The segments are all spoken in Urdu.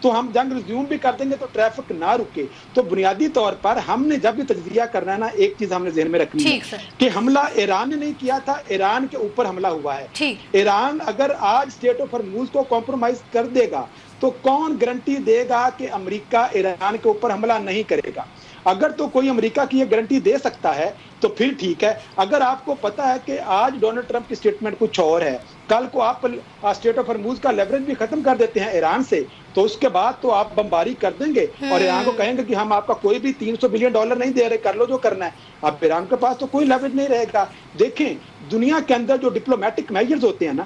تو ہم جنگ ریزیوم بھی کر دیں گے تو ٹریفک نہ رکے. تو بنیادی طور پر ہم نے جب بھی تجزیہ کرنا ہے نا، ایک چیز ہم نے ذہن میں رکھنی ہے کہ حملہ ایران نے نہیں کیا تھا، ایران کے اوپر حملہ ہوا ہے. ایران اگر آج اسٹریٹ آف ہرموز کو کمپرومائز کر دے گا تو کون گارنٹی دے گا کہ امریکہ ایران کے اوپر حملہ نہیں کرے گا؟ اگر تو کوئی امریکہ کی یہ گارنٹی دے سکتا ہے تو پھر ٹھیک ہے. اگر آپ کو پتا ہے کہ آج ڈونلڈ ٹرمپ کی اسٹیٹمنٹ کچھ اور ہے، کل کو آپ اسٹریٹ آف ہرموز کا لیوریج بھی ختم کر دیتے ہیں ایران سے، تو اس کے بعد تو آپ بمباری کر دیں گے اور ایران کو کہیں گے کہ ہم آپ کا کوئی بھی $300 بلین نہیں دے رہے، کر لو جو کرنا ہے. اب ایران کے پاس تو کوئی لیوریج نہیں رہے گا. دیکھیں دنیا کے اندر جو ڈپلومیٹک میجرز ہوتے ہیں نا،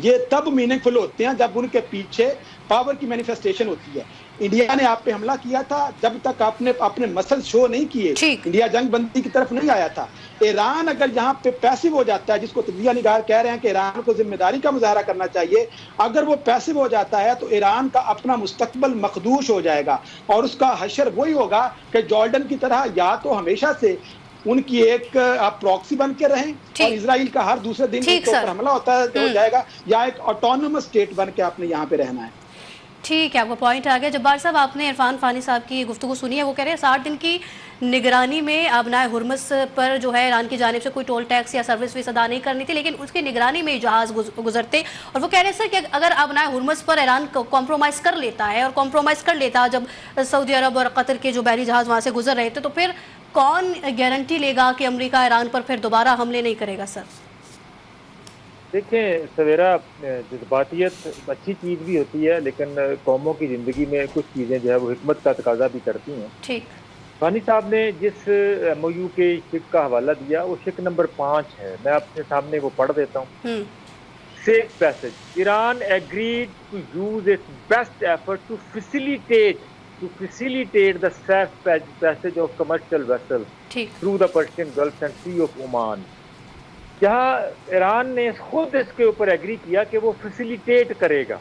یہ تب میننگ فل ہوتے ہیں جب ان کے پیچھے پاور کی مینیفیسٹیشن ہوتی ہے. انڈیا نے آپ پہ حملہ کیا تھا جب تک آپ نے اپنے مسل شو نہیں کیے، انڈیا جنگ بندی کی طرف نہیں آیا تھا. ایران اگر یہاں پہ پیسو ہو جاتا ہے، جس کو تجزیہ نگار کہہ رہے ہیں کہ ایران کو ذمہ داری کا مظاہرہ کرنا چاہیے، اگر وہ پیسو ہو جاتا ہے تو ایران کا اپنا مستقبل مخدوش ہو جائے گا اور اس کا حشر وہی ہوگا کہ جارڈن کی طرح یا تو ہمیشہ سے ان کی ایک آپ پراکسی بن کے رہیں اور اسرائیل کا ہر دوسرے دن کے اوپر حملہ ہوتا ہے ہو جائے گا، یا ایک آٹونومس اسٹیٹ بن کے آپ نے یہاں پہ رہنا ہے. ٹھیک ہے، آپ کو پوائنٹ آ گیا. جبار صاحب، آپ نے عرفان فانی صاحب کی گفتگو سنی ہے. وہ کہہ رہے ہیں 60 دن کی نگرانی میں آبنائے ہرمز پر جو ہے ایران کی جانب سے کوئی ٹول ٹیکس یا سروس فیس ادا نہیں کرنی تھی، لیکن اس کی نگرانی میں جہاز گزرتے. اور وہ کہہ رہے ہیں سر کہ اگر آبنائے ہرمز پر ایران کمپرومائز کر لیتا ہے، اور کمپرومائز کر لیتا جب سعودی عرب اور قطر کے جو بحری جہاز وہاں سے گزر رہے تھے، تو پھر کون گارنٹی لے گا کہ امریکہ ایران پر پھر دوبارہ حملے نہیں کرے گا؟ سر دیکھیں سویرا، جذباتیت اچھی چیز بھی ہوتی ہے، لیکن قوموں کی زندگی میں کچھ چیزیں جو ہے وہ حکمت کا تقاضا بھی کرتی ہیں. ٹھیک. فانی صاحب نے جس ایم او یو کے شک کا حوالہ دیا وہ شک نمبر 5 ہے. میں آپ کے سامنے وہ پڑھ دیتا ہوں. Safe passage: Iran agreed to use its best effort to facilitate the safe passage of commercial vessels through the Persian Gulf and Sea of Oman. جہاں ایران نے خود اس کے اوپر ایگری کیا کہ وہ فیسیلیٹیٹ کرے گا،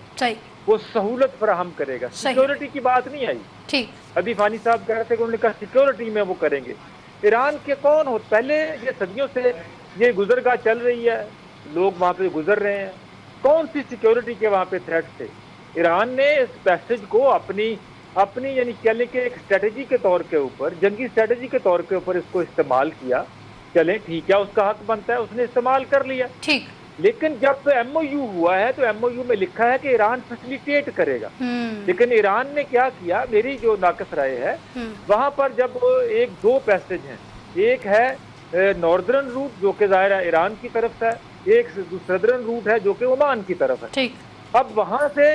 وہ سہولت فراہم کرے گا. سیکیورٹی کی بات نہیں آئی. ابھی فانی صاحب کہہ رہے تھے کہ انہوں نے کہا سیکیورٹی میں وہ کریں گے. ایران کے کون ہو، پہلے یہ صدیوں سے یہ گزرگاہ چل رہی ہے، لوگ وہاں پہ گزر رہے ہیں، کون سی سیکیورٹی کے وہاں پہ تھریٹ تھے؟ ایران نے اس پیسج کو اپنی یعنی کہنے کے ایک اسٹریٹجی کے طور کے اوپر، جنگی اسٹریٹجی کے طور کے اوپر اس کو استعمال کیا. چلیں ٹھیک ہے، اس کا حق بنتا ہے، اس نے استعمال کر لیا. ٹھیک. لیکن جب ایم او یو ہوا ہے تو ایم او یو میں لکھا ہے کہ ایران فیسیلیٹیٹ کرے گا. لیکن ایران نے کیا کیا، میری جو ناقص رائے ہے، وہاں پر جب دو پیسج ہیں، ایک ہے ناردرن روٹ جو کہ ظاہر ہے ایران کی طرف سے، ایک سدرن روٹ ہے جو کہ عمان کی طرف ہے. اب وہاں سے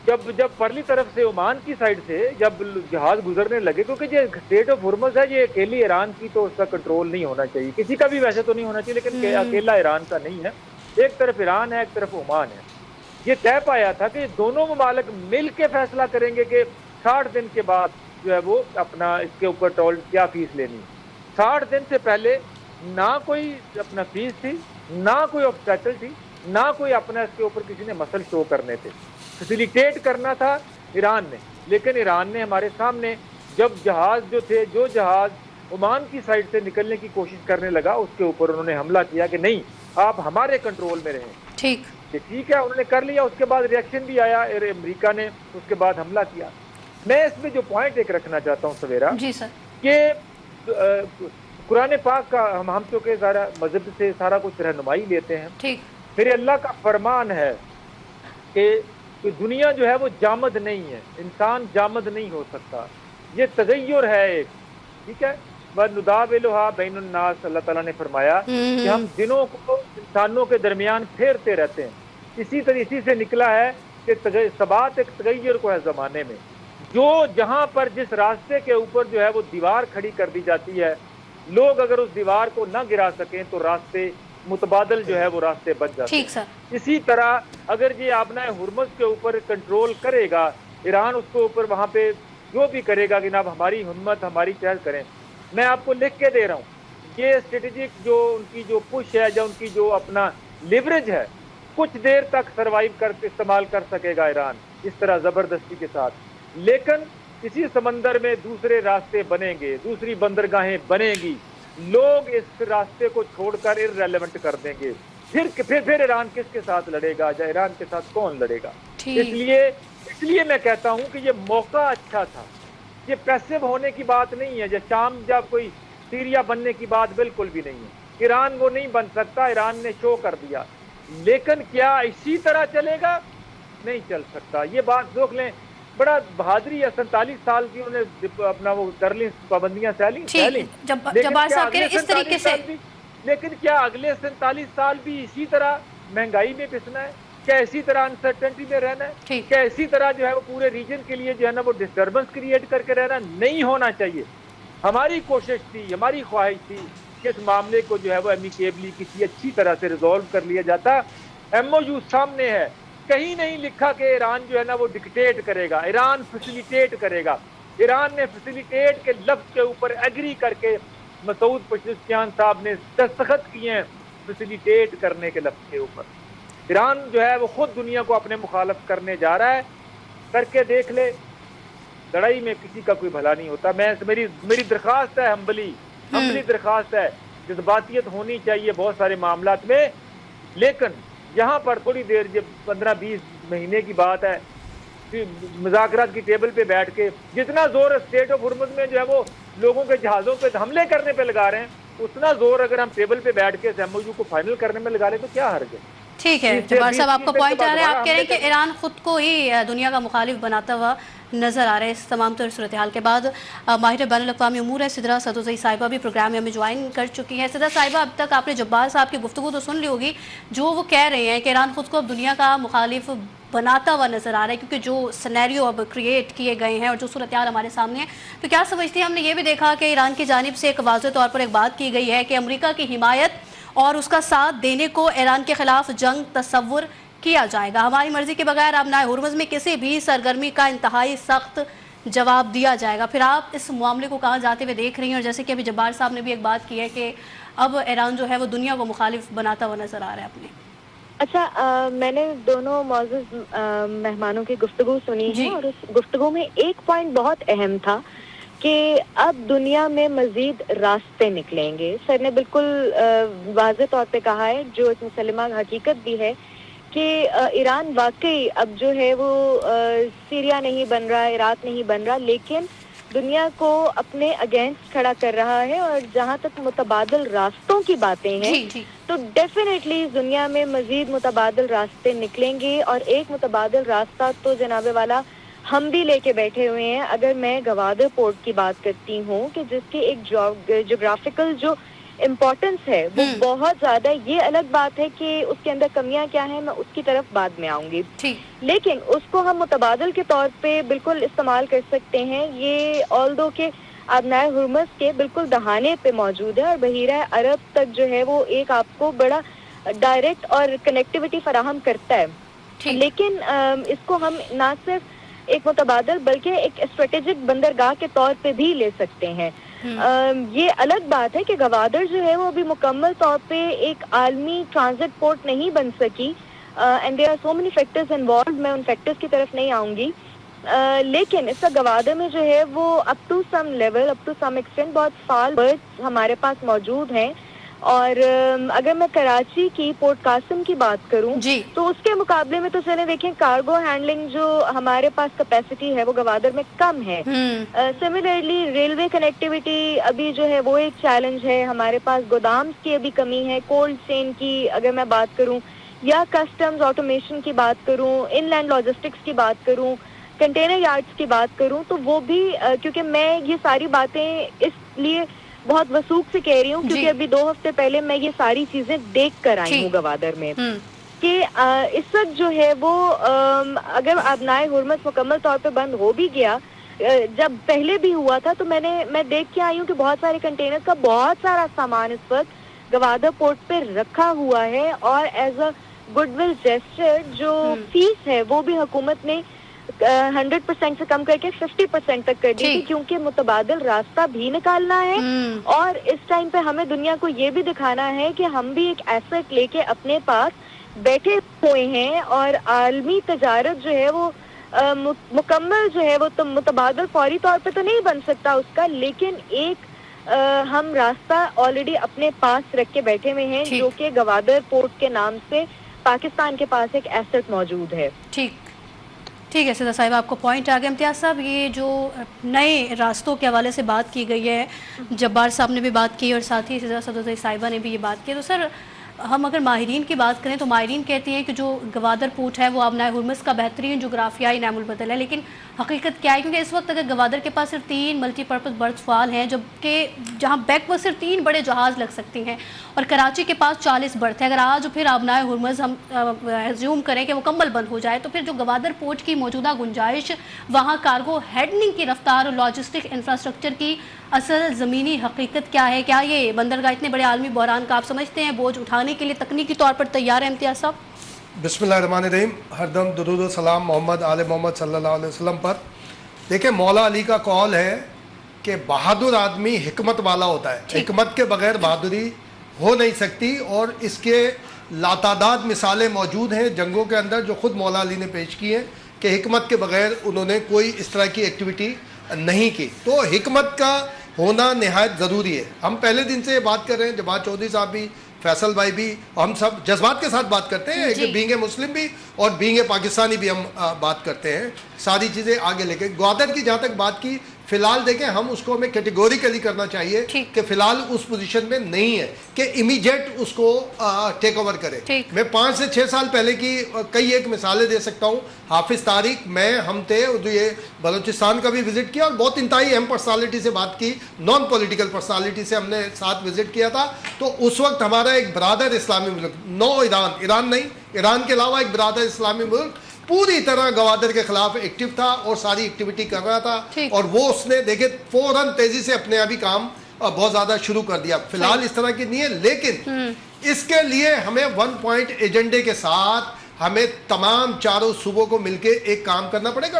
جب پرلی طرف سے عمان کی سائڈ سے جب جہاز گزرنے لگے، کیونکہ یہ اسٹریٹ آف ہرمز ہے، یہ اکیلی ایران کی تو اس کا کنٹرول نہیں ہونا چاہیے، کسی کا بھی ویسے تو نہیں ہونا چاہیے، لیکن اکیلا ایران کا نہیں ہے. ایک طرف ایران ہے، ایک طرف عمان ہے. یہ طے پایا تھا کہ دونوں ممالک مل کے فیصلہ کریں گے کہ 60 دن کے بعد جو ہے وہ اپنا اس کے اوپر ٹول کیا فیس لینی. 60 دن سے پہلے نہ کوئی اپنا فیس تھی، نہ کوئی آبسٹیکل تھی، نہ کوئی اپنا اس کے اوپر کسی نے مسل شو کرنے تھے. فیسیلیٹیٹ کرنا تھا ایران نے، لیکن ایران نے ہمارے سامنے جب جہاز جو جہاز عمان کی سائڈ سے نکلنے کی کوشش کرنے لگا، اس کے اوپر انہوں نے حملہ کیا کہ نہیں، آپ ہمارے کنٹرول میں رہیں. ٹھیک ہے، انہوں نے کر لیا. اس کے بعد ریئیکشن بھی آیا، امریکہ نے اس کے بعد حملہ کیا. میں اس میں جو پوائنٹ ایک رکھنا چاہتا ہوں سویرا، جی سر، کہ قرآن پاک کا ہم چونکہ سارا مذہب سے سارا کچھ رہنمائی لیتے ہیں. ٹھیک. میرے اللہ کا فرمان ہے کہ دنیا جو ہے وہ جامد نہیں ہے، انسان جامد نہیں ہو سکتا، یہ تغیر ہے ایک. ٹھیک ہے، وَنُدَاوِلُهَا بَيْنَ النَّاسِ، اللہ تعالیٰ نے فرمایا کہ ہم دنوں کو انسانوں کے درمیان پھیرتے رہتے ہیں. اسی سے نکلا ہے کہ ثبات ایک تغیر کو ہے زمانے میں. جو جہاں پر جس راستے کے اوپر جو ہے وہ دیوار کھڑی کر دی جاتی ہے، لوگ اگر اس دیوار کو نہ گرا سکیں تو راستے متبادل جو ہے وہ راستے بچ جاتے ہیں. اسی طرح اگر یہ آبنائے ہرمز کے اوپر کنٹرول کرے گا ایران، اس کے اوپر وہاں پہ جو بھی کرے گا کہ جناب ہماری ہمت ہماری چہل کریں. میں آپ کو لکھ کے دے رہا ہوں، یہ اسٹریٹجک جو ان کی جو پش ہے، یا ان کی جو اپنا لیوریج ہے، کچھ دیر تک سروائیو کر کے استعمال کر سکے گا ایران اس طرح زبردستی کے ساتھ. لیکن کسی سمندر میں دوسرے راستے بنیں گے، دوسری بندرگاہیں بنیں گی، لوگ اس راستے کو چھوڑ کر ارریلیونٹ کر دیں گے. پھر ایران کس کے ساتھ لڑے گا، یا ایران کے ساتھ کون لڑے گا؟ اس لیے اس لیے میں کہتا ہوں کہ یہ موقع اچھا تھا، یہ پیسو ہونے کی بات نہیں ہے، شام جب کوئی سیریا بننے کی بات بالکل بھی نہیں ہے، ایران وہ نہیں بن سکتا، ایران نے شو کر دیا، لیکن کیا اسی طرح چلے گا؟ نہیں چل سکتا. یہ بات دیکھ لیں، بڑا بہادری ہے، 47 سال کی انہوں نے اپنا وہ کر لی پابندیاں سہلیں، جبار صاحب کہہ رہے اس طریقے سے، لیکن کیا اگلے 47 سال بھی اسی طرح مہنگائی میں پسنا ہے؟ کیا اسی طرح انسرٹنٹی میں رہنا ہے؟ کیا اسی طرح جو ہے وہ پورے ریجن کے لیے جو ہے نا وہ ڈسٹربنس کریٹ کر کے رہنا؟ نہیں ہونا چاہیے. ہماری کوشش تھی، ہماری خواہش تھی کہ اس معاملے کو جو ہے وہ امیکیبلی کسی اچھی طرح سے ریزالو کر لیا جاتا. ایم او یو سامنے ہے، کہیں نہیں لکھا کہ ایران جو ہے نا وہ ڈکٹیٹ کرے گا، ایران فیسیلیٹیٹ کرے گا. ایران نے فیسیلیٹیٹ کے لفظ کے اوپر ایگری کر کے مسعود پزشکیان صاحب نے دستخط کیے ہیں فیسیلیٹیٹ کرنے کے لفظ کے اوپر. ایران جو ہے وہ خود دنیا کو اپنے مخالف کرنے جا رہا ہے. کر کے دیکھ لے، لڑائی میں کسی کا کوئی بھلا نہیں ہوتا. میری درخواست ہے، ہمبلی درخواست ہے، جذباتیت ہونی چاہیے بہت سارے معاملات میں، لیکن یہاں پر تھوڑی دیر جب 15-20 مہینے کی بات ہے، مذاکرات کی ٹیبل پہ بیٹھ کے جتنا زور اسٹیٹ آف ہرمز میں جو ہے وہ لوگوں کے جہازوں پہ حملے کرنے پہ لگا رہے ہیں، اتنا زور اگر ہم ٹیبل پہ بیٹھ کے ایم او یو کو فائنل کرنے میں لگا لیں تو کیا حرج ہے؟ ٹھیک ہے جبار صاحب، آپ کا پوائنٹ آ رہا ہے، آپ کہہ رہے ہیں کہ ایران خود کو ہی دنیا کا مخالف بناتا ہوا نظر آ رہا ہے. اس تمام تر صورتحال کے بعد ماہر بین الاقوامی امور ہے سدرا سدوزئی صاحبہ بھی پروگرام میں ہمیں جوائن کر چکی ہیں. سدرا صاحبہ، اب تک آپ نے جبار صاحب کی گفتگو تو سن لی ہوگی، جو وہ کہہ رہے ہیں کہ ایران خود کو اب دنیا کا مخالف بناتا ہوا نظر آ رہا ہے کیونکہ جو سینیریو اب کریٹ کیے گئے ہیں اور جو صورتحال ہمارے سامنے ہے، تو کیا سمجھتی ہیں؟ ہم نے یہ بھی دیکھا کہ ایران کی جانب سے ایک واضح طور پر ایک بات کی گئی ہے کہ امریکہ کی حمایت اور اس کا ساتھ دینے کو ایران کے خلاف جنگ تصور کیا جائے گا. ہماری مرضی کے بغیر آبنائے ہرمز میں کسی بھی سرگرمی کا انتہائی سخت جواب دیا جائے گا. پھر آپ اس معاملے کو کہاں جاتے ہوئے دیکھ رہی ہیں؟ اور جیسے کہ ابھی جبار صاحب نے بھی ایک بات کی ہے کہ اب ایران جو ہے وہ دنیا کو مخالف بناتا ہوا نظر آ رہا ہے اپنے. اچھا، میں نے دونوں معزز مہمانوں کی گفتگو سنی ہے، اور اس گفتگو میں ایک پوائنٹ بہت اہم تھا کہ اب دنیا میں مزید راستے نکلیں گے. سر نے بالکل واضح طور پہ کہا ہے، جو اس مسلمہ حقیقت بھی ہے کہ ایران واقعی اب جو ہے وہ سیریا نہیں بن رہا، عراق نہیں بن رہا، لیکن دنیا کو اپنے اگینسٹ کھڑا کر رہا ہے. اور جہاں تک متبادل راستوں کی باتیں ہیں تو ڈیفینیٹلی دنیا میں مزید متبادل راستے نکلیں گے. اور ایک متبادل راستہ تو جناب والا ہم بھی لے کے بیٹھے ہوئے ہیں. اگر میں گوادر پورٹ کی بات کرتی ہوں کہ جس کی ایک جغرافیکل جو امپورٹنس ہے وہ بہت زیادہ، یہ الگ بات ہے کہ اس کے اندر کمیاں کیا ہیں، میں اس کی طرف بعد میں آؤں گی، لیکن اس کو ہم متبادل کے طور پہ بالکل استعمال کر سکتے ہیں. یہ آلدو کہ آبنائے ہرمز کے بالکل دہانے پہ موجود ہے اور بحیرہ عرب تک جو ہے وہ ایک آپ کو بڑا ڈائریکٹ اور کنیکٹیوٹی فراہم کرتا ہے. لیکن اس کو ہم نہ صرف ایک متبادل بلکہ ایک اسٹریٹجک بندرگاہ کے طور پہ بھی لے سکتے ہیں. یہ الگ بات ہے کہ گوادر جو ہے وہ ابھی مکمل طور پہ ایک عالمی ٹرانزٹ پورٹ نہیں بن سکی، and there are so many factors involved. میں ان فیکٹرز کی طرف نہیں آؤں گی، لیکن اس کا گوادر میں جو ہے وہ up to some level, up to some extent بہت فال برڈز ہمارے پاس موجود ہیں. اور اگر میں کراچی کی پورٹ قاسم کی بات کروں تو اس کے مقابلے میں تو چلیں دیکھیں کارگو ہینڈلنگ جو ہمارے پاس کیپیسٹی ہے وہ گوادر میں کم ہے. سملرلی ریلوے کنیکٹیوٹی ابھی جو ہے وہ ایک چیلنج ہے. ہمارے پاس گودامز کی ابھی کمی ہے. کولڈ چین کی اگر میں بات کروں یا کسٹمز آٹومیشن کی بات کروں، ان لینڈ لاجسٹکس کی بات کروں، کنٹینر یارڈز کی بات کروں، تو وہ بھی کیونکہ میں یہ ساری باتیں اس لیے بہت وثوق سے کہہ رہی ہوں کیونکہ ابھی 2 ہفتے پہلے میں یہ ساری چیزیں دیکھ کر آئی ہوں گوادر میں کہ اس وقت جو ہے وہ اگر آبنائے ہرمز مکمل طور پہ بند ہو بھی گیا، جب پہلے بھی ہوا تھا تو میں دیکھ کے آئی ہوں کہ بہت سارے کنٹینر کا بہت سارا سامان اس وقت گوادر پورٹ پہ رکھا ہوا ہے. اور as a good will gesture جو فیس ہے وہ بھی حکومت نے 100% سے کم کر کے 50% تک کر دی تھی، کیونکہ متبادل راستہ بھی نکالنا ہے. اور اس ٹائم پہ ہمیں دنیا کو یہ بھی دکھانا ہے کہ ہم بھی ایک ایسٹ لے کے اپنے پاس بیٹھے ہوئے ہیں. اور عالمی تجارت جو ہے وہ مکمل جو ہے وہ تو متبادل فوری طور پہ تو نہیں بن سکتا اس کا، لیکن ایک ہم راستہ آلریڈی اپنے پاس رکھ کے بیٹھے ہوئے ہیں جو کہ گوادر پورٹ کے نام سے پاکستان کے پاس ایک ایسٹ موجود ہے. ٹھیک ہے سیدہ صاحب، آپ کو پوائنٹ آ گیا۔ امتیاز صاحب، یہ جو نئے راستوں کے حوالے سے بات کی گئی ہے، جبار صاحب نے بھی بات کی اور ساتھ ہی سیدہ صدوزئی صاحبہ نے بھی یہ بات کی، تو سر ہم اگر ماہرین کی بات کریں تو ماہرین کہتے ہیں کہ جو گوادر پورٹ ہے وہ آبنائے ہرمز کا بہترین جغرافیائی نعم البدل ہے، لیکن حقیقت کیا ہے؟ کیونکہ اس وقت اگر گوادر کے پاس صرف 3 ملٹی پرپز برتھ فعال ہیں، جبکہ جہاں بیک پر صرف 3 بڑے جہاز لگ سکتی ہیں، اور کراچی کے پاس 40 برتھ ہے۔ اگر آج پھر آبنائے ہرمز ہم ایزیوم کریں کہ مکمل بند ہو جائے، تو پھر جو گوادر پورٹ کی موجودہ گنجائش، وہاں کارگو ہینڈلنگ کی رفتار اور لاجسٹک انفراسٹرکچر کی اصل زمینی حقیقت کیا ہے؟ کیا یہ بندرگاہ اتنے بڑے عالمی بحران کا آپ سمجھتے ہیں بوجھ اٹھانے کے لیے تکنیکی طور پر تیار ہے امتیاز صاحب؟ بسم اللہ الرحمن الرحیم، ہر دم درود و سلام محمد آل محمد صلی اللہ علیہ وسلم پر۔ دیکھیں، مولا علی کا قول ہے کہ بہادر آدمی حکمت والا ہوتا ہے، حکمت کے بغیر بہادری ہو نہیں سکتی، اور اس کے لاتعداد مثالیں موجود ہیں جنگوں کے اندر جو خود مولا علی نے پیش کی ہیں کہ حکمت کے بغیر انہوں نے کوئی اس طرح کی ایکٹیویٹی نہیں کی۔ تو حکمت کا ہونا نہایت ضروری ہے۔ ہم پہلے دن سے یہ بات کر رہے ہیں، جبار چودھری صاحب بھی، فیصل بھائی بھی، ہم سب جذبات کے ساتھ بات کرتے ہیں کہ بینگ مسلم بھی اور بینگ پاکستانی بھی ہم بات کرتے ہیں، ساری چیزیں آگے لے کے۔ گوادر کی جہاں تک بات کی، فی الحال دیکھیں ہم اس کو ہمیں کیٹیگوریکلی کرنا چاہیے کہ فی الحال اس پوزیشن میں نہیں ہے کہ امیجیٹ اس کو ٹیک اوور کرے۔ میں 5 سے 6 سال پہلے کی کئی ایک مثالیں دے سکتا ہوں۔ حافظ طارق، میں، ہم تھے، یہ بلوچستان کا بھی وزٹ کیا اور بہت انتہائی اہم پرسنالٹی سے بات کی، نان پولیٹیکل پرسنالٹی سے ہم نے ساتھ وزٹ کیا تھا۔ تو اس وقت ہمارا ایک برادر اسلامی ملک، نو ایران نہیں، ایران کے علاوہ ایک برادر اسلامی ملک پوری طرح گوادر کے خلاف ایکٹیو تھا اور ساری ایکٹیویٹی کر رہا تھا، اور وہ اس نے دیکھے فوراً تیزی سے اپنے ابھی کام بہت زیادہ شروع کر دیا۔ فی الحال اس طرح کی نہیں ہے، لیکن اس کے لیے ہمیں 1 پوائنٹ ایجنڈے کے ساتھ ہمیں تمام چاروں صوبوں کو مل کے ایک کام کرنا پڑے گا۔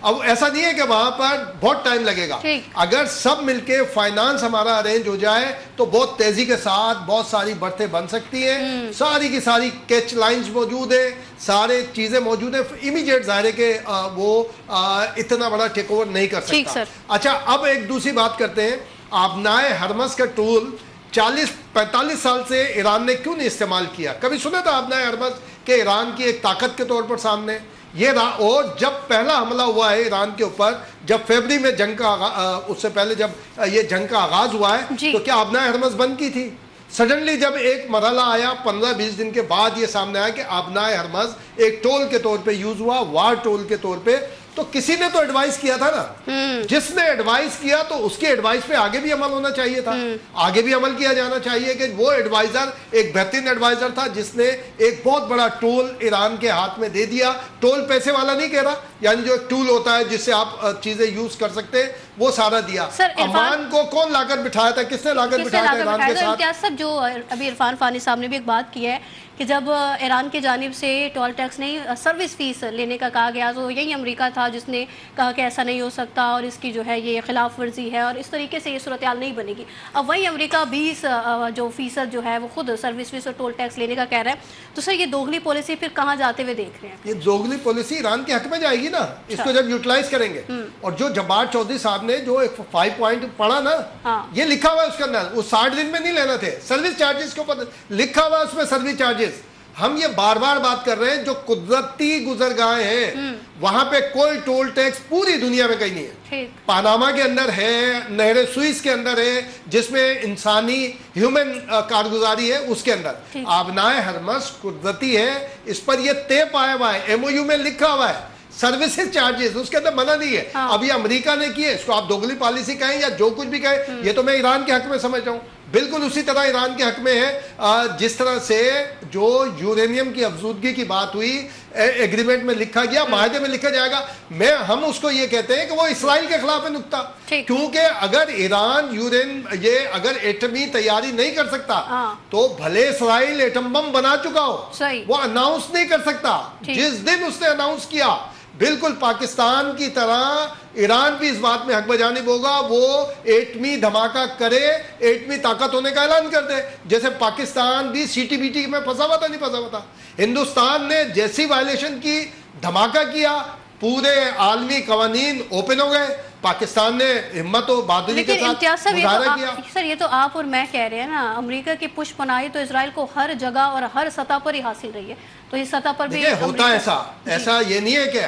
اب ایسا نہیں ہے کہ وہاں پر بہت ٹائم لگے گا، اگر سب مل کے فائنانس ہمارا ارینج ہو جائے تو بہت تیزی کے ساتھ بہت ساری برتھیں بن سکتی ہیں، ساری کی ساری کیچ لائنز موجود ہیں، سارے چیزیں موجود ہیں۔ امیجیٹ ظاہر ہے کہ وہ اتنا بڑا ٹیک اوور نہیں کر سکتا۔ اچھا، اب ایک دوسری بات کرتے ہیں، آبنائے ہرمز کا ٹول 40-45 سال سے ایران نے کیوں نہیں استعمال کیا؟ کبھی سنا تھا آبنائے ہرمز کہ ایران کی ایک طاقت کے طور پر سامنے یہ رہا؟ اور جب پہلا حملہ ہوا ہے ایران کے اوپر، جب فیبری میں جنگ کا اس سے پہلے جب یہ جنگ کا آغاز ہوا ہے، تو کیا آبنائے ہرمز بند کی تھی؟ سڈنلی جب ایک مرحلہ آیا 15-20 دن کے بعد یہ سامنے آیا کہ آبنائے ہرمز ایک ٹول کے طور پہ یوز ہوا، وار ٹول کے طور پہ، تو کسی نے تو ایڈوائز کیا تھا نا، جس نے ایڈوائز کیا تو اس کے ایڈوائز پہ آگے بھی عمل ہونا چاہیے تھا، آگے بھی عمل کیا جانا چاہیے کہ وہ ایڈوائزر ایک بہترین ایڈوائزر تھا جس نے ایک بہت بڑا ٹول ایران کے ہاتھ میں دے دیا۔ ٹول پیسے والا نہیں کہہ رہا، یعنی جو ٹول ہوتا ہے جس سے آپ چیزیں یوز کر سکتے ہیں، وہ سارا دیا۔ امان کو کون لا کر بٹھایا تھا؟ کس نے لا کر بٹھایا تھا ایران کے ساتھ؟ امتیاز صاحب، جو ابھی عرفان فانی صاحب نے بھی ایک بات کی ہے کہ جب ایران کی جانب سے ٹول ٹیکس نہیں، سروس فیس لینے کا کہا گیا، تو یہی امریکہ تھا جس نے کہا کہ ایسا نہیں ہو سکتا اور اس کی جو ہے یہ خلاف ورزی ہے اور اس طریقے سے یہ صورتحال نہیں بنے گی۔ اب وہی امریکہ 20% جو ہے وہ خود سروس فیس اور ٹول ٹیکس لینے کا کہہ رہا ہے، تو سر یہ دوغلی پالیسی پھر کہاں جاتے ہوئے دیکھ رہے ہیں؟ یہ دوغلی پالیسی ایران کے حق میں جائے گی نا، اس کو جب یوٹیلائز کریں گے۔ اور جو جبار چودھری صاحب نے جو ایک 5 پوائنٹ پڑھا نا، یہ لکھا ہوا ہے اس کے اندر، وہ 60 دن میں نہیں لینا تھے، سروس چارجز کے اوپر لکھا ہوا ہے اس میں، سروس چارجز۔ ہم یہ بار بار بات کر رہے ہیں، جو قدرتی گزرگاہیں ہیں وہاں پہ کوئی ٹول ٹیکس پوری دنیا میں کہیں نہیں ہے۔ پاناما کے اندر ہے، نہر سوئس کے اندر ہے، جس میں انسانی ہیومن کارگزاری ہے، اس کے اندر آبنائے ہرمز قدرتی ہے، اس پر یہ طے پایا ہوا ہے، MOU میں لکھا ہوا ہے، سروسز چارجز اس کے اندر منع نہیں ہے۔ اب یہ امریکہ نے کیے، اس کو آپ دوغلی پالیسی کہیں یا جو کچھ بھی کہیں، یہ تو میں ایران کے حق میں سمجھ رہا ہوں، بالکل اسی طرح ایران کے حق میں ہے جس طرح سے جو یورینیم کی افزودگی کی بات ہوئی، ایگریمنٹ میں لکھا گیا، معاہدے میں لکھا جائے گا، ہم اس کو یہ کہتے ہیں کہ وہ اسرائیل کے خلاف ہے نکتہ، کیونکہ اگر ایران اگر ایٹمی تیاری نہیں کر سکتا تو بھلے اسرائیل ایٹم بم بنا چکا ہو، وہ اناؤنس نہیں کر سکتا۔ جس دن اس نے اناؤنس کیا، بالکل پاکستان کی طرح ایران بھی اس بات میں حق بجانب ہوگا، وہ ایٹمی دھماکہ کرے، ایٹمی طاقت ہونے کا اعلان کر دے، جیسے پاکستان بھی CTBT میں پھنسا ہوا تھا، نہیں پھنسا ہوا تھا۔ ہندوستان نے جیسی وائلیشن کی، دھماکہ کیا، پورے عالمی قوانین اوپن ہو گئے، پاکستان نے ہمت و بہادری کے ساتھ مظاہرہ کیا۔ سر یہ تو آپ اور میں کہہ رہے ہیں نا، امریکہ کی پش پناہی تو اسرائیل کو ہر جگہ اور ہر سطح پر ہی حاصل رہی ہے، تو اس سطح پر بھی ہوتا ہے ایسا یہ نہیں ہے کہ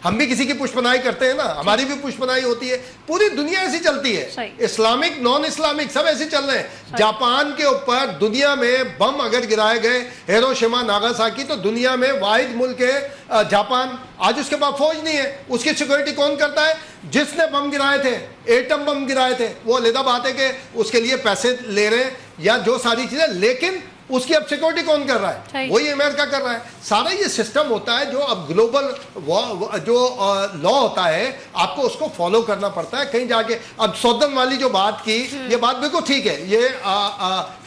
ہم بھی کسی کی پشپنائی کرتے ہیں نا، ہماری بھی پشپنائی ہوتی ہے، پوری دنیا ایسی چلتی ہے، اسلامک نان اسلامک سب ایسے چل رہے ہیں۔ جاپان کے اوپر دنیا میں بم اگر گرائے گئے، ہیروشیما ناگاساکی، تو دنیا میں واحد ملک ہے جاپان، آج اس کے بعد فوج نہیں ہے، اس کی سیکورٹی کون کرتا ہے؟ جس نے بم گرائے تھے، ایٹم بم گرائے تھے، وہ علیحدہ بات ہے کہ اس کے لیے پیسے لے رہے ہیں یا جو ساری چیزیں، لیکن اس کی اب سیکورٹی کون کر رہا ہے؟ وہی امریکہ کر رہا ہے۔ سارا یہ سسٹم ہوتا ہے جو اب گلوبل جو لا ہوتا ہے، آپ کو اس کو فالو کرنا پڑتا ہے کہیں جا کے۔ اب سودن والی جو بات کی، یہ بات بالکل ٹھیک ہے، یہ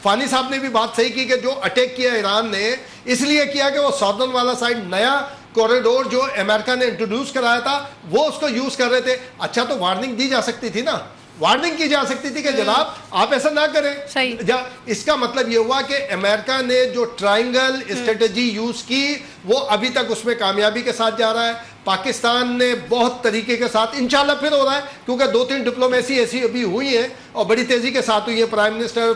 فانی صاحب نے بھی بات صحیح کی کہ جو اٹیک کیا ایران نے اس لیے کیا کہ وہ سودن والا سائڈ نیا کوریڈور جو امریکہ نے انٹروڈیوس کرایا تھا وہ اس کو یوز کر رہے تھے۔ اچھا تو وارننگ دی جا سکتی تھی نا، وارننگ کی جا سکتی تھی کہ جناب آپ ایسا نہ کریں۔ اس کا مطلب یہ ہوا کہ امریکہ نے جو ٹرائنگل اسٹریٹجی یوز کی وہ ابھی تک اس میں کامیابی کے ساتھ جا رہا ہے۔ پاکستان نے بہت طریقے کے ساتھ انشاءاللہ پھر ہو رہا ہے، کیونکہ 2-3 ڈپلومیسی ایسی ابھی ہوئی ہیں اور بڑی تیزی کے ساتھ ہوئی ہے۔ پرائم منسٹر،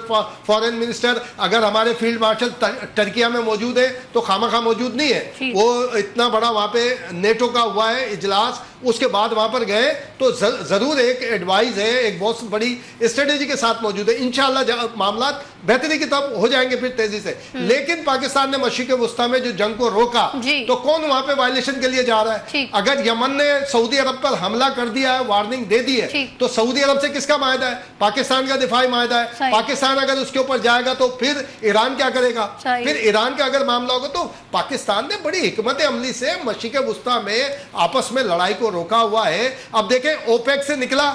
فارن منسٹر، اگر ہمارے فیلڈ مارشل ٹرکیہ میں موجود ہے تو خامخواہ موجود نہیں ہے، وہ اتنا بڑا وہاں پہ نیٹو کا ہوا ہے اجلاس، اس کے بعد وہاں پر گئے تو ضرور ایک ایڈوائز ہے، ایک بہت بڑی اسٹریٹجی کے ساتھ موجود ہے۔ انشاءاللہ معاملات بہتری کی طرف ہو جائیں گے پھر تیزی سے۔ لیکن پاکستان نے مشرق وسطیٰ میں جو جنگ کو روکا تو کون وہاں پہ وائلیشن کے لیے جا رہا ہے؟ اگر یمن نے سعودی عرب پر حملہ کر دیا ہے، وارننگ دے دی ہے، تو سعودی عرب سے کس کا معاہدہ ہے؟ پاکستان کا دفاعی معاہدہ ہے۔ پاکستان اگر اس کے اوپر جائے گا تو پھر ایران کیا کرے گا؟ پھر ایران کا اگر معاملہ ہوگا تو پاکستان نے بڑی حکمت عملی سے مشرق وسطیٰ میں آپس میں لڑائی کو روکا ہوا ہے۔ اب دیکھیں اوپیک سے نکلا،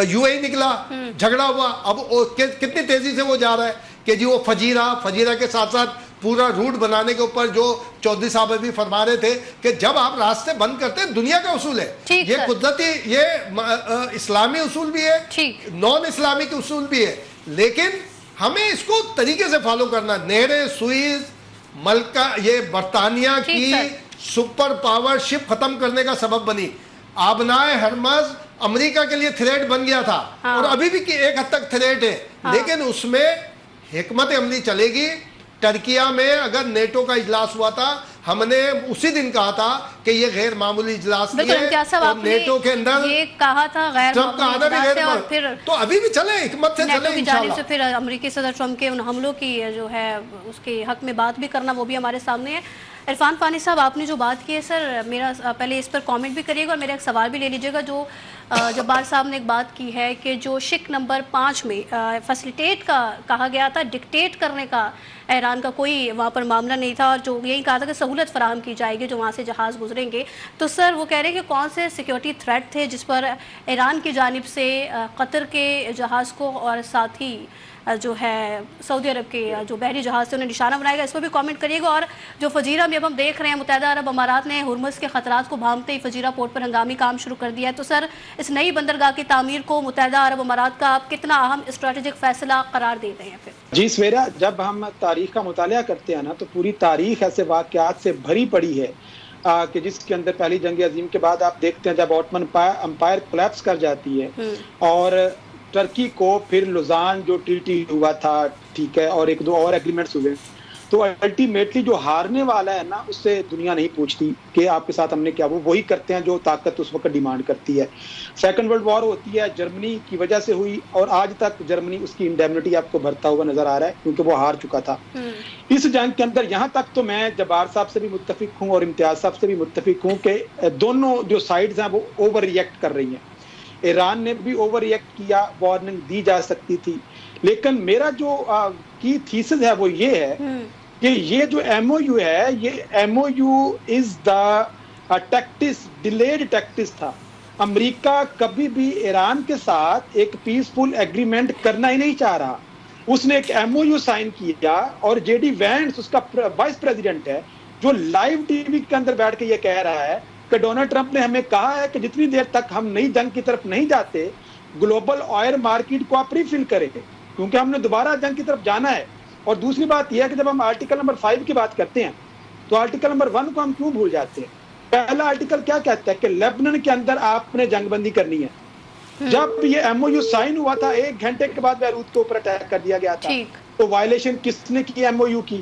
یو اے نکلا، جھگڑا ہوا، اب کتنی تیزی سے وہ جا رہا ہے کہ جی وہ فجیرہ کے ساتھ ساتھ پورا روٹ بنانے کے اوپر جو چودھری صاحب بھی فرما رہے تھے کہ جب آپ راستے بند کرتے ہیں، دنیا کا اصول ہے یہ، قدرتی یہ اسلامی اصول بھی ہے، نان اسلامی کے اصول بھی ہے، لیکن ہمیں اس کو طریقے سے فالو کرنا۔ نہریں سوئز ملکہ یہ برطانیہ کی سپر پاور شپ ختم کرنے کا سبب بنی، آبنائے ہرمز امریکہ کے لیے تھریٹ بن گیا تھا اور ابھی بھی ایک حد تک تھریٹ ہے، لیکن اس میں حکمت عملی چلے گی۔ ترکیہ میں اگر نیٹو کا اجلاس ہوا تھا، ہم نے اسی دن کہا تھا کہ یہ غیر معمولی اجلاس نہیں ہے، اور نیٹو کے اندر یہ کہا تھا غیر معمولی اجلاس ہے، اور پھر تو ابھی بھی چلے حکمت سے چلے انشاءاللہ۔ سے پھر امریکی صدر ٹرمپ کے ان حملوں کی جو ہے اس کے حق میں بات بھی کرنا وہ بھی ہمارے سامنے ہے۔ عرفان فانی صاحب، آپ نے جو بات کی ہے سر، میرا پہلے اس پر کامنٹ بھی کریے گا اور میرا ایک سوال بھی لے لیجیے گا۔ جو جبار صاحب نے ایک بات کی ہے کہ جو شک نمبر 5 میں فیسلیٹیٹ کا کہا گیا تھا، ڈکٹیٹ کرنے کا ایران کا کوئی وہاں پر معاملہ نہیں تھا، اور جو یہی کہا تھا کہ سہولت فراہم کی جائے گی جو وہاں سے جہاز گزریں گے، تو سر وہ کہہ رہے ہیں کہ کون سے سیکیورٹی تھریٹ تھے جس پر ایران کی جانب سے قطر کے جہاز کو اور ساتھ ہی جو ہے سعودی عرب کے جو بحری جہاز سے انہیں نشانہ بنائے گا؟ اس پر بھی کامنٹ کریے گا۔ اور جو فجیرہ میں اب ہم دیکھ رہے ہیں متحدہ عرب امارات نے ہرمز کے خطرات کو بھانپتے ہی فجیرہ پورٹ پر ہنگامی کام شروع کر دیا ہے، تو سر اس نئی بندرگاہ کی تعمیر کو متحدہ عرب امارات کا آپ کتنا اہم اسٹریٹجک فیصلہ قرار دیتے ہیں پھر؟ جی سویرا، جب ہم تاریخ کا مطالعہ کرتے ہیں نا تو پوری تاریخ ایسے واقعات سے بھری پڑی ہے کہ جس کے اندر پہلی جنگ عظیم کے بعد آپ دیکھتے ہیں جب آٹمن امپائر کولیپس کر جاتی ہے اور ترکی کو پھر لوزان جو ٹریٹی ہوا تھا، ٹھیک ہے، اور ایک دو اور ایگریمنٹس ہوئے، تو الٹیمیٹلی جو ہارنے والا ہے نا اس سے دنیا نہیں پوچھتی کہ آپ کے ساتھ ہم نے کیا، وہ وہی کرتے ہیں جو طاقت اس وقت ڈیمانڈ کرتی ہے۔ سیکنڈ ورلڈ وار ہوتی ہے، جرمنی کی وجہ سے ہوئی، اور آج تک جرمنی اس کی انڈیمنٹی آپ کو بھرتا ہوا نظر آ رہا ہے کیونکہ وہ ہار چکا تھا اس جنگ کے اندر۔ یہاں تک تو میں جبار صاحب سے بھی متفق ہوں اور امتیاز صاحب سے بھی متفق ہوں کہ دونوں جو سائڈز ہیں وہ اوور ریئیکٹ کر رہی ہیں۔ ایران نے بھی اوور ریئیکٹ کیا، وارننگ دی جا سکتی تھی، لیکن میرا جو کی تھیسس ہے وہ یہ ہے کہ یہ جو ایم او یو ہے، یہ M O U is the texts, detailed texts تھا۔ امریکہ کبھی بھی ایران کے ساتھ ایک پیسفل ایگریمنٹ کرنا ہی نہیں چاہ رہا، اس نے ایک ایم او یو سائن کیا، اور جے ڈی وینس اس کا وائس پریزیڈنٹ ہے جو لائیو ٹی وی کے اندر بیٹھ کے یہ کہہ رہا ہے کہ ڈونلڈ ٹرمپ نے ہمیں کہا ہے کہ جتنی دیر تک ہم نئی جنگ کی طرف نہیں جاتے گلوبل آئل مارکیٹ کو آپ ریفل کریں کیونکہ ہم نے دوبارہ جنگ کی طرف جانا ہے۔ اور دوسری بات یہ ہے کہ جب ہم آرٹیکل نمبر 5 کی بات کرتے ہیں تو آرٹیکل نمبر 1 کو ہم کیوں بھول جاتے ہیں؟ پہلا آرٹیکل کیا کہتا ہے کہ لیبنان کے اندر آپ نے جنگ بندی کرنی ہے۔ جب یہ ایم او یو سائن ہوا تھا 1 گھنٹے کے بعد بیروت کے اوپر اٹیک کر دیا گیا تھا، تو وائلیشن کس نے کی؟ ایم او یو کی۔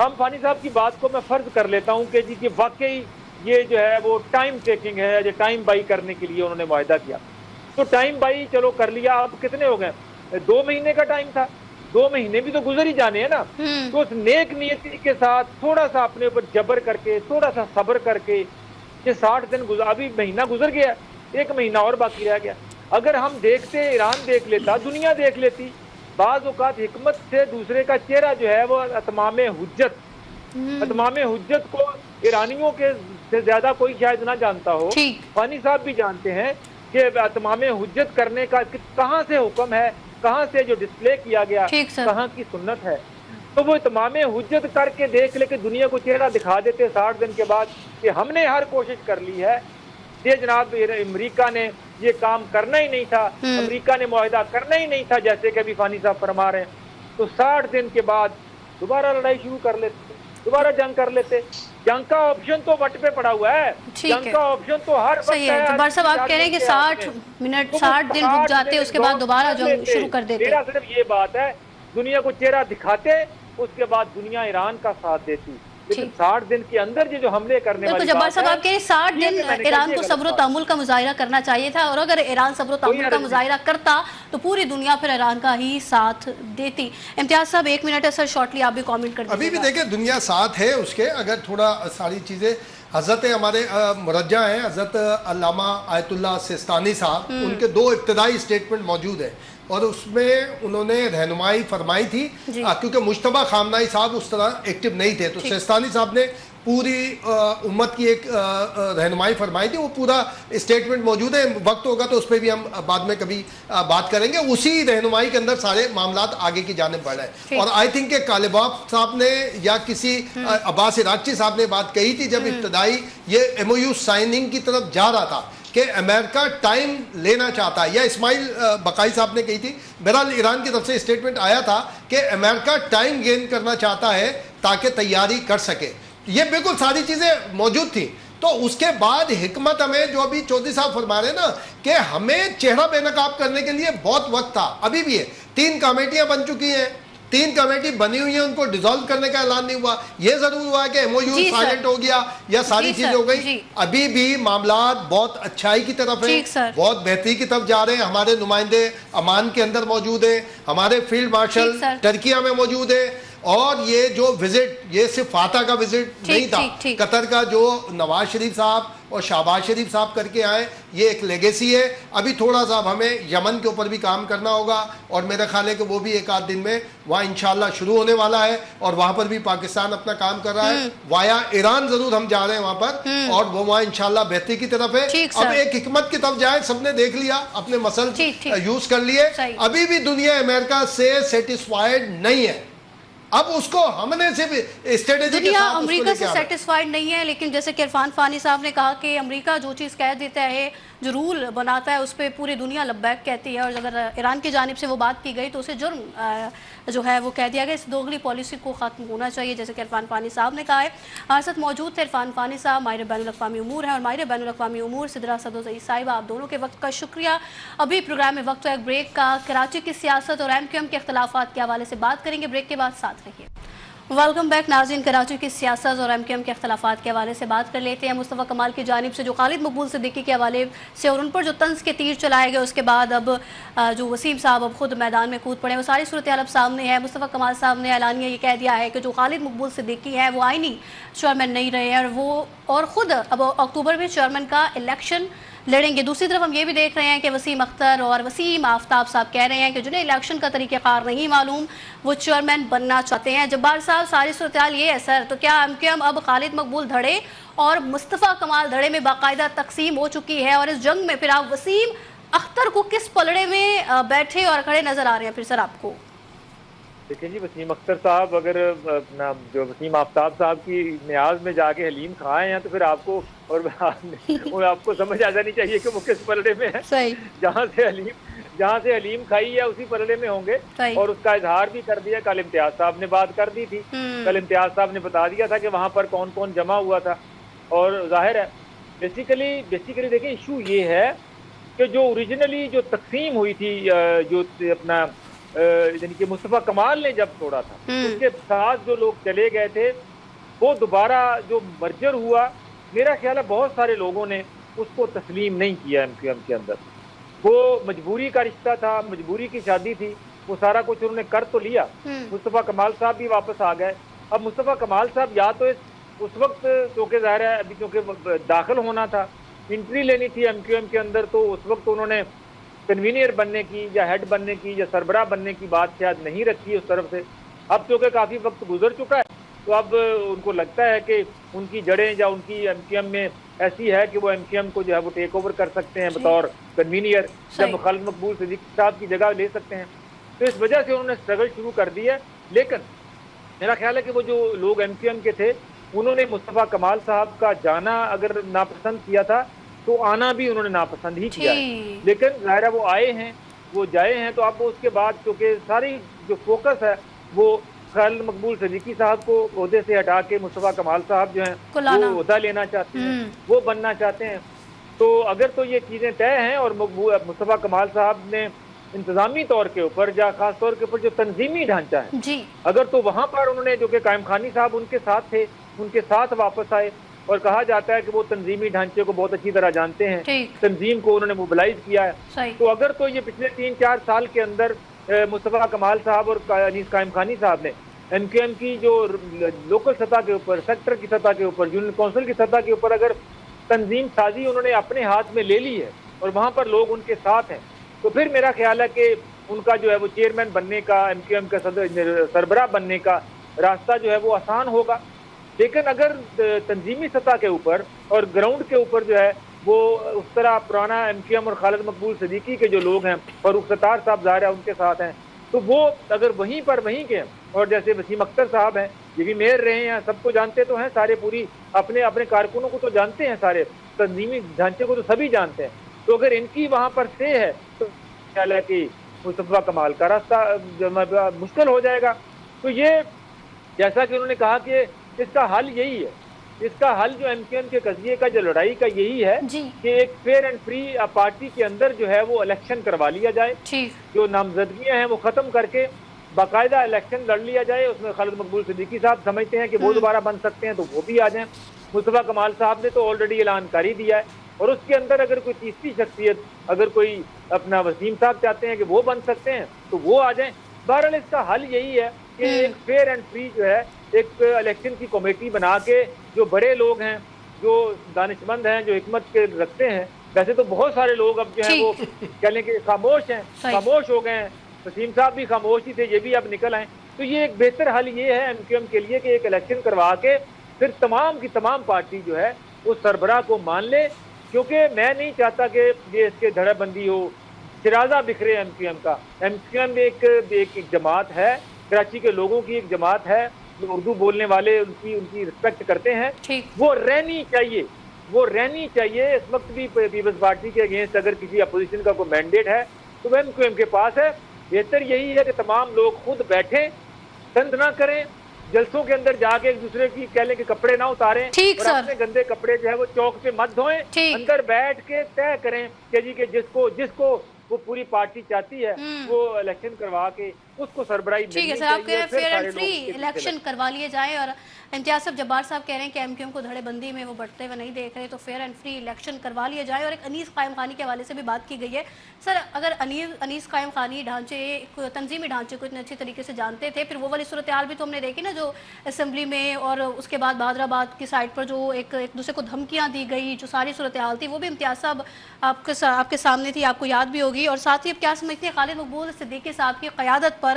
ہم فانی صاحب کی بات کو میں فرض کر لیتا ہوں کہ جی کہ واقعی یہ جو ہے وہ ٹائم ٹیکنگ ہے، جو ٹائم بائی کرنے کے لیے انہوں نے معاہدہ کیا، تو ٹائم بائی چلو کر لیا. اب کتنے ہو گئے؟ 2 مہینے کا ٹائم تھا، 2 مہینے بھی تو گزر ہی جانے ہیں نا. تو اس نیک نیتی کے ساتھ تھوڑا سا اپنے اوپر جبر کر کے، تھوڑا سا صبر کر کے، یہ 60 دن ابھی مہینہ گزر گیا، 1 مہینہ اور باقی رہ گیا. اگر ہم دیکھتے، ایران دیکھ لیتا، دنیا دیکھ لیتی، بعض اوقات حکمت سے دوسرے کا چہرہ جو ہے وہ اتمام حجت کو ایرانیوں کے سے زیادہ کوئی شاید نہ جانتا ہو. فانی صاحب بھی جانتے ہیں کہ اتمام حجت کرنے کا کہاں سے حکم ہے، کہاں سے جو ڈسپلے کیا گیا، کہاں کی سنت ہے. تو وہ اتمام حجت کر کے دیکھ لے کے دنیا کو چہرہ دکھا دیتے 60 دن کے بعد کہ ہم نے ہر کوشش کر لی ہے. یہ جناب امریکہ نے یہ کام کرنا ہی نہیں تھا، امریکہ نے معاہدہ کرنا ہی نہیں تھا جیسے کہ ابھی فانی صاحب فرما رہے ہیں. تو 60 دن کے بعد دوبارہ لڑائی شروع کر لیتے، دوبارہ جنگ کر لیتے. جنگ کا آپشن تو وٹ پہ پڑا ہوا ہے، جنگ کا آپشن تو ہر وقت ہے. جبار صاحب آپ کہہ رہے ہیں کہ 60 منٹ 60 دن رک جاتے، اس کے بعد دوبارہ جنگ شروع کر دیتے. میرا صرف یہ بات ہے، دنیا کو چہرہ دکھاتے، اس کے بعد دنیا ایران کا ساتھ دیتی. لیکن 60 دن کے اندر جو حملے کرنے والی جبار صاحب آپ کہہ رہے ہیں 60 دن ایران کو صبر و تحمل کا مظاہرہ کرنا چاہیے تھا، اور اگر ایران صبر و تحمل کا مظاہرہ کرتا تو پوری دنیا پھر ایران کا ہی ساتھ دیتی. امتیاز صاحب 1 منٹ ہے سر، شارٹلی آپ بھی کامنٹ کر دیجیے. ابھی بھی دیکھیں دنیا ساتھ ہے اس کے، اگر تھوڑا ساری چیزیں حضرت ہمارے مرجع ہیں حضرت علامہ آیت اللہ سیستانی صاحب، ان کے 2 ابتدائی اسٹیٹمنٹ موجود ہیں اور اس میں انہوں نے رہنمائی فرمائی تھی کیونکہ مجتبیٰ خامنہئی صاحب اس طرح ایکٹیو نہیں تھے، تو سیستانی صاحب نے پوری امت کی ایک رہنمائی فرمائی تھی. وہ پورا اسٹیٹمنٹ موجود ہے، وقت ہوگا تو اس پہ بھی ہم بعد میں کبھی بات کریں گے. اسی رہنمائی کے اندر سارے معاملات آگے کی جانب بڑھ رہے ہیں. اور آئی تھنک کہ کالباف صاحب نے یا کسی عباس عراقچی صاحب نے بات کہی تھی جب ابتدائی یہ ایم او یو سائننگ کی طرف جا رہا تھا کہ امریکہ ٹائم لینا چاہتا ہے، یا اسماعیل بقائی صاحب نے کہی تھی. بہرحال ایران کی طرف سے اسٹیٹمنٹ آیا تھا کہ امریکہ ٹائم گین کرنا چاہتا ہے تاکہ تیاری کر سکے. یہ بالکل ساری چیزیں موجود تھیں. تو اس کے بعد حکمت ہمیں جو ابھی چودھری صاحب فرما رہے ہیں نا کہ ہمیں چہرہ بے نقاب کرنے کے لیے بہت وقت تھا، ابھی بھی ہے. 3 کمیٹیاں بن چکی ہیں، 3 کمیٹی بنی ہوئی ہیں، ان کو ڈیزالو کرنے کا اعلان نہیں ہوا. یہ ضرور ہوا ہے کہ ایم او یو سائلنٹ ہو گیا یا ساری چیزیں ہو گئی. ابھی بھی معاملات بہت اچھائی کی طرف ہیں، بہت بہتری کی طرف جا رہے ہیں. ہمارے نمائندے امان کے اندر موجود ہیں، ہمارے فیلڈ مارشل ترکیہ میں موجود ہیں. اور یہ جو وزٹ، یہ صرف فاتح کا وزٹ نہیں تھا، قطر کا جو نواز شریف صاحب اور شہباز شریف صاحب کر کے آئے، یہ ایک لیگیسی ہے. ابھی تھوڑا سا ہمیں یمن کے اوپر بھی کام کرنا ہوگا، اور میرا خیال ہے کہ وہ بھی 1 آدھ دن میں وہاں انشاءاللہ شروع ہونے والا ہے، اور وہاں پر بھی پاکستان اپنا کام کر رہا ہے. وایا ایران ضرور ہم جا رہے ہیں وہاں پر، اور وہ وہاں انشاءاللہ بہتری کی طرف ہے. اب ایک حکمت کی طرف جائے، سب نے دیکھ لیا، اپنے مسل یوز کر لیے. ابھی بھی دنیا امریکہ سے سیٹسفائیڈ نہیں ہے. اب اس کو ہم نے صرف اسٹریٹجی کے دنیا ساتھ امریکہ سے سیٹسفائیڈ نہیں ہے، لیکن جیسے کہ عرفان فانی صاحب نے کہا کہ امریکہ جو چیز کہہ دیتا ہے، جو رول بناتا ہے، اس پہ پوری دنیا لبیک کہتی ہے. اور اگر ایران کی جانب سے وہ بات کی گئی تو اسے جرم جو ہے وہ کہہ دیا گیا. اس دوغلی پالیسی کو ختم ہونا چاہیے، جیسے کہ عرفان فانی صاحب نے کہا ہے. ہمارے ساتھ موجود تھے عرفان فانی صاحب، ماہر بین الاقوامی امور ہیں، اور ماہر بین الاقوامی امور سدرا صدوزئی صاحبہ. آپ دونوں کے وقت کا شکریہ. ابھی پروگرام میں وقت ہے ایک بریک کا. کراچی کی سیاست اور ایم کیو ایم کے اختلافات کے حوالے سے بات کریں گے. بریک کے بعد ساتھ رہیے. ویلکم بیک ناظرین. کراچی کی سیاست اور ایم کیو ایم کے اختلافات کے حوالے سے بات کر لیتے ہیں. مصطفیٰ کمال کی جانب سے جو خالد مقبول صدیقی کے حوالے سے اور ان پر جو طنز کے تیر چلائے گئے، اس کے بعد اب جو وسیم صاحب اب خود میدان میں کود پڑے، وہ ساری صورتحال اب سامنے ہے. مصطفیٰ کمال صاحب نے اعلانیہ یہ کہہ دیا ہے کہ جو خالد مقبول صدیقی ہیں وہ آئینی چیئرمین نہیں رہے ہیں، اور خود اب اکتوبر میں چیئرمین کا الیکشن لڑیں گے. دوسری طرف ہم یہ بھی دیکھ رہے ہیں کہ وسیم اختر اور وسیم آفتاب صاحب کہہ رہے ہیں کہ جنہیں الیکشن کا طریقہ کار نہیں معلوم وہ چیئرمین بننا چاہتے ہیں. جبار صاحب ساری صورتحال یہ ہے سر، تو کیا ایم کیو ایم اب خالد مقبول دھڑے اور مصطفیٰ کمال دھڑے میں باقاعدہ تقسیم ہو چکی ہے، اور اس جنگ میں پھر آپ وسیم اختر کو کس پلڑے میں بیٹھے اور کھڑے نظر آ رہے ہیں پھر سر آپ کو؟ دیکھیں جی، وسیم اختر صاحب اگر جو وسیم آفتاب صاحب کی نیاز میں جا کے حلیم کھائے ہیں تو پھر آپ کو اور آپ کو سمجھ آ جانی چاہیے کہ وہ کس پلڑے میں ہے. جہاں سے حلیم کھائی ہے اسی پلڑے میں ہوں گے. اور اس کا اظہار بھی کر دیا. کل امتیاز صاحب نے بات کر دی تھی، کل امتیاز صاحب نے بتا دیا تھا کہ وہاں پر کون کون جمع ہوا تھا. اور ظاہر ہے بیسیکلی دیکھیں ایشو یہ ہے کہ جو اوریجنلی جو تقسیم ہوئی تھی، جو اپنا یعنی کہ مصطفیٰ کمال نے جب چھوڑا تھا اس کے ساتھ جو لوگ چلے گئے تھے وہ دوبارہ جو مرجر ہوا، میرا خیال ہے بہت سارے لوگوں نے اس کو تسلیم نہیں کیا ایم کیو ایم کے اندر. وہ مجبوری کا رشتہ تھا، مجبوری کی شادی تھی، وہ سارا کچھ انہوں نے کر تو لیا. مصطفیٰ کمال صاحب بھی واپس آ گئے. اب مصطفیٰ کمال صاحب یا تو اس وقت چونکہ ظاہر ہے ابھی چونکہ داخل ہونا تھا، انٹری لینی تھی ایم کیو ایم کے اندر، تو اس وقت انہوں نے کنوینئر بننے کی یا ہیڈ بننے کی یا سربراہ بننے کی بات شاید نہیں رکھی اس طرف سے. اب چونکہ کافی وقت گزر چکا ہے تو اب ان کو لگتا ہے کہ ان کی جڑیں یا ان کی ایم کیو ایم میں ایسی ہے کہ وہ ایم کیو ایم کو جو ہے وہ ٹیک اوور کر سکتے ہیں بطور کنوینئر، جب خالد مقبول صدیقی صاحب کی جگہ لے سکتے ہیں. تو اس وجہ سے انہوں نے اسٹرگل شروع کر دی ہے. لیکن میرا خیال ہے کہ وہ جو لوگ ایم کیو ایم کے تھے انہوں نے مصطفیٰ کمال صاحب کا جانا اگر ناپسند کیا تھا تو آنا بھی انہوں نے ناپسند ہی کیا ہے. لیکن ظاہر ہے وہ آئے ہیں، وہ جائے ہیں، تو اب اس کے بعد چونکہ ساری جو فوکس ہے وہ خالد مقبول صدیقی صاحب کو عہدے سے ہٹا کے مصطفیٰ کمال صاحب جو ہیں وہ عہدہ لینا چاہتے ہیں، وہ بننا چاہتے ہیں. تو اگر تو یہ چیزیں طے ہیں اور مصطفیٰ کمال صاحب نے انتظامی طور کے اوپر یا خاص طور کے اوپر جو تنظیمی ڈھانچہ ہے اگر تو وہاں پر انہوں نے جو کہ قائم خانی صاحب ان کے ساتھ تھے ان کے ساتھ واپس آئے، اور کہا جاتا ہے کہ وہ تنظیمی ڈھانچے کو بہت اچھی طرح جانتے ہیں، تنظیم کو انہوں نے موبلائز کیا ہے. تو اگر تو یہ پچھلے 3-4 سال کے اندر مصطفیٰ کمال صاحب اور انیس قائم خانی صاحب نے ایم کیو ایم کی جو لوکل سطح کے اوپر، سیکٹر کی سطح کے اوپر، یونین کونسل کی سطح کے اوپر اگر تنظیم سازی انہوں نے اپنے ہاتھ میں لے لی ہے اور وہاں پر لوگ ان کے ساتھ ہیں، تو پھر میرا خیال ہے کہ ان کا جو ہے وہ چیئرمین بننے کا، ایم کیو ایم کا سربراہ بننے کا راستہ جو ہے وہ آسان ہوگا. لیکن اگر تنظیمی سطح کے اوپر اور گراؤنڈ کے اوپر جو ہے وہ اس طرح پرانا ایم کیو ایم اور خالد مقبول صدیقی کے جو لوگ ہیں، فاروق ستار صاحب ظاہر ہے ان کے ساتھ ہیں، تو وہ اگر وہیں پر وہیں کے ہیں، اور جیسے وسیم اختر صاحب ہیں یہ بھی میئر رہے ہیں، سب کو جانتے تو ہیں، سارے پوری اپنے اپنے کارکنوں کو تو جانتے ہیں، سارے تنظیمی ڈھانچے کو تو سبھی جانتے ہیں. تو اگر ان کی وہاں پر سے ہے تو خیال ہے کہ مصطفیٰ کمال کا راستہ مشکل ہو جائے گا. تو یہ جیسا کہ انہوں نے کہا کہ اس کا حل یہی ہے، اس کا حل جو ایم کیو ایم کے قضیے کا جو لڑائی کا یہی ہے کہ ایک فیئر اینڈ فری پارٹی کے اندر جو ہے وہ الیکشن کروا لیا جائے، جو نامزدگیاں ہیں وہ ختم کر کے باقاعدہ الیکشن لڑ لیا جائے. اس میں خالد مقبول صدیقی صاحب سمجھتے ہیں کہ وہ دوبارہ بن سکتے ہیں تو وہ بھی آ جائیں. مصطفیٰ کمال صاحب نے تو آلریڈی اعلان کر ہی دیا ہے، اور اس کے اندر اگر کوئی تیسری شخصیت، اگر کوئی اپنا وسیم صاحب چاہتے ہیں کہ وہ بن سکتے ہیں تو وہ آ جائیں. بہرحال اس کا حل یہی ہے کہ ایک فیئر اینڈ فری جو ہے ایک الیکشن کی کمیٹی بنا کے جو بڑے لوگ ہیں، جو دانشمند ہیں، جو حکمت کے رکھتے ہیں، ویسے تو بہت سارے لوگ اب جو ہیں وہ کہہ لیں کہ خاموش ہیں، خاموش ہو گئے ہیں، وسیم صاحب بھی خاموش ہی تھے، یہ بھی اب نکل آئیں. تو یہ ایک بہتر حل یہ ہے ایم کیو ایم کے لیے کہ ایک الیکشن کروا کے پھر تمام کی تمام پارٹی جو ہے اس سربراہ کو مان لے، کیونکہ میں نہیں چاہتا کہ یہ اس کے دھڑے بندی ہو، شرازہ بکھرے ایم کیو ایم کا. ایم کیو ایم ایک جماعت ہے، کراچی کے لوگوں کی ایک جماعت ہے، اردو بولنے والے ان کی رسپیکٹ کرتے ہیں، وہ رہنی چاہیے، وہ رہنی چاہیے. اس وقت بھی پیپلز پارٹی کے اگینسٹ اگر کسی اپوزیشن کا کوئی مینڈیٹ ہے تو ایم کیو ایم کے پاس ہے. بہتر یہی ہے کہ تمام لوگ خود بیٹھیں، تند نہ کریں، جلسوں کے اندر جا کے ایک دوسرے کی کہہ لیں کہ کپڑے نہ اتاریں اور اپنے گندے کپڑے جو ہے وہ چوک پہ مت دھوئیں، اندر بیٹھ کے طے کریں کہ جی کہ جس کو وہ پوری پارٹی چاہتی ہے وہ الیکشن کروا کے اس کو سربراہی ٹھیک ہے سر. آپ کہہ رہے ہیں فیئر اینڈ فری الیکشن کروا لیے جائیں، اور امتیاز صاحب جبار صاحب کہہ رہے ہیں کہ ایم کیو ایم کو دھڑے بندی میں وہ بڑھتے ہوئے نہیں دیکھ رہے، تو فیئر اینڈ فری الیکشن کروا لیے جائیں. اور ایک انیس قائم خانی کے حوالے سے بھی بات کی گئی ہے. سر اگر انیس قائم خانی ڈھانچے تنظیمی ڈھانچے کو اتنے اچھی طریقے سے جانتے تھے، پھر وہ والی صورتحال بھی تو ہم نے دیکھی نا جو اسمبلی میں اور اس کے بعد بہادر آباد کی سائڈ پر جو ایک دوسرے کو دھمکیاں دی گئی، جو ساری صورتحال تھی وہ بھی امتیاز صاحب آپ کے سامنے تھی، آپ کو یاد بھی ہوگی. اور ساتھ ہی اب کیا سمجھتے ہیں خالد مقبول صدیقی صاحب کی قیادت پر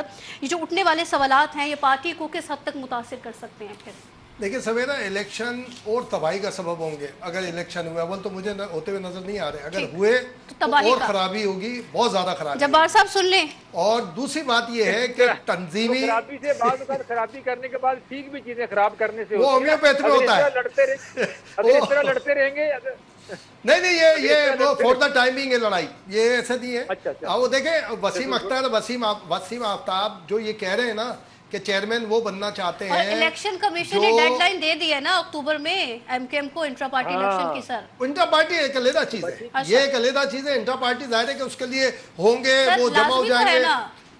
یہ جو اٹھنے والے سوالات ہیں یہ پارٹی کو کس حد تک متاثر کر سکتے ہیں؟ پھر دیکھیں سویرا، الیکشن اور تباہی کا سبب ہوں گے. اگر الیکشن ہوئے، اول تو مجھے ہوتے ہوئے نظر نہیں آ رہے، اگر ہوئے تو اور خرابی ہوگی، بہت زیادہ خرابی. جبار صاحب سن لیں. اور دوسری بات یہ ہے کہ تنظیمی خرابی سے بعض اوقات خرابی کرنے کے بعد ٹھیک بھی چیزیں خراب کرنے سے وہ ہومیوپیتھی میں ہوتا ہے. اگر اس طرح لڑتے رہیں گے نہیں یہ وہ فور دا ٹائمنگ ہے لڑائی، یہ ایسے نہیں ہے. وہ دیکھیں وسیم اختر، وسیم آفتاب جو یہ کہہ رہے ہیں نا کہ چیئرمین وہ بننا چاہتے ہیں. الیکشن کمیشن نے ڈیڈ لائن دے دی ہے نا اکتوبر میں ایم کیو ایم کو انٹرا پارٹی الیکشن کی. سر انٹرا پارٹی ایک علیحدہ چیز ہے، یہ ایک علیحدہ چیز ہے. انٹرا پارٹی ظاہر ہے کہ اس کے لیے ہوں گے، وہ جمع ہو جائیں گے.